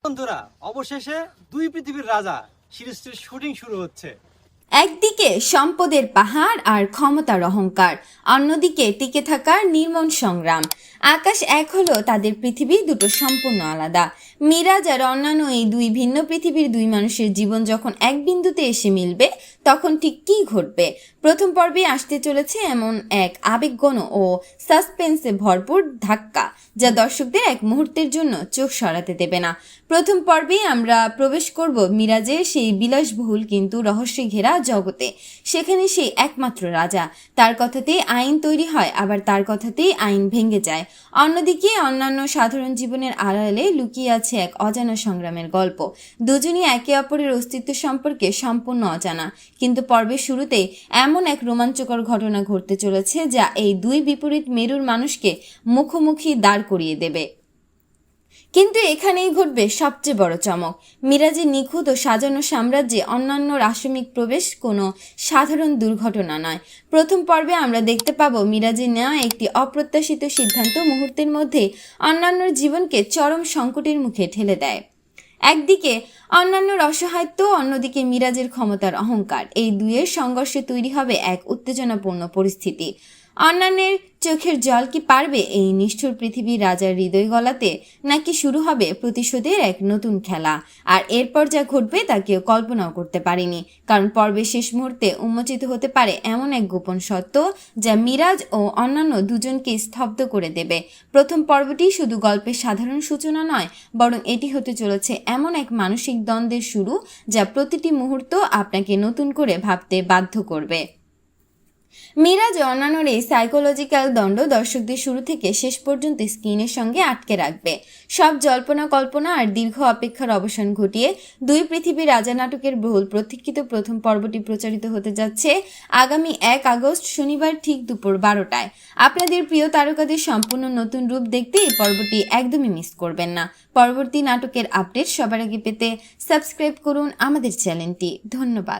বন্ধুরা, অবশেষে দুই পৃথিবীর রাজা সিরিজটির শুটিং শুরু হচ্ছে। একদিকে সম্পদের পাহাড় আর ক্ষমতার অহংকার, অন্যদিকে টিকে থাকার নির্মম সংগ্রাম। আকাশ এক হলো তাদের পৃথিবী দুটো সম্পূর্ণ আলাদা। মিরাজ আর অন্যান্য এই দুই ভিন্ন পৃথিবীর দুই মানুষের জীবন যখন এক বিন্দুতে এসে মিলবে, তখন ঠিক কী ঘটবে? প্রথম পর্বে আসতে চলেছে এমন এক আবেগঘন ও সাসপেন্সে ভরপুর ধাক্কা, যা দর্শকদের এক মুহূর্তের জন্য চোখ সরাতে দেবে না। প্রথম পর্বে আমরা প্রবেশ করব মিরাজের সেই বিলাসবহুল কিন্তু রহস্যে ঘেরা জগতে। সেখানে সেই একমাত্র রাজা, তার কথাতেই আইন তৈরি হয়, আবার তার কথাতেই আইন ভেঙে যায়। অন্যদিকে অন্যান্য সাধারণ জীবনের আড়ালে লুকিয়ে আছে এক অজানা সংগ্রামের গল্প। দুজনই একে অপরের অস্তিত্ব সম্পর্কে সম্পূর্ণ অজানা, কিন্তু পর্বের শুরুতেই এমন এক রোমাঞ্চকর ঘটনা ঘটতে চলেছে যা এই দুই বিপরীত মেরুর মানুষকে মুখোমুখি দাঁড় করিয়ে দেবে। কিন্তু এখানেই ঘটবে সবচেয়ে বড় চমক। মিরাজের নিখুঁত ও সাজানো সাম্রাজ্যে অন্যান্য রাসমিক প্রবেশ কোনো সাধারণ দুর্ঘটনা নয়। প্রথম পর্বে আমরা দেখতে পাবো মিরাজের নেওয়া একটি অপ্রত্যাশিত সিদ্ধান্ত মুহূর্তের মধ্যে অন্যান্যর জীবনকে চরম সংকটের মুখে ঠেলে দেয়। একদিকে অন্যান্যর অসহায়ত্ব, অন্যদিকে মিরাজের ক্ষমতার অহংকার। এই দুইয়ের সংঘর্ষে তৈরি হবে এক উত্তেজনাপূর্ণ পরিস্থিতি। অন্যান্যের চোখের জল কি পারবে এই নিষ্ঠুর পৃথিবীর রাজার হৃদয় গলাতে, নাকি শুরু হবে প্রতিশোধের এক নতুন খেলা? আর এরপর যা ঘটবে তা কেউ কল্পনাও করতে পারেনি, কারণ পর্বের শেষ মুহূর্তে উন্মোচিত হতে পারে এমন এক গোপন সত্য যা মিরাজ ও অন্যান্য দুজনকে স্তব্ধ করে দেবে। প্রথম পর্বটি শুধু গল্পের সাধারণ সূচনা নয়, বরং এটি হতে চলেছে এমন এক মানসিক দ্বন্দ্বের শুরু যা প্রতিটি মুহূর্ত আপনাকে নতুন করে ভাবতে বাধ্য করবে। মিরাজ ও অন্যান্যর এই সাইকোলজিক্যাল দ্বন্দ্ব দর্শকদের শুরু থেকে শেষ পর্যন্ত স্ক্রিনের সঙ্গে আটকে রাখবে। সব জল্পনা কল্পনা আর দীর্ঘ অপেক্ষার অবসান ঘটিয়ে দুই পৃথিবীর রাজা নাটকের বহুল প্রতীক্ষিত প্রথম পর্বটি প্রচারিত হতে যাচ্ছে আগামী 1 আগস্ট শনিবার ঠিক দুপুর 12টায়। আপনাদের প্রিয় তারকাদের সম্পূর্ণ নতুন রূপ দেখতে এই পর্বটি একদমই মিস করবেন না। পরবর্তী নাটকের আপডেট সবার আগে পেতে সাবস্ক্রাইব করুন আমাদের চ্যানেলটি। ধন্যবাদ।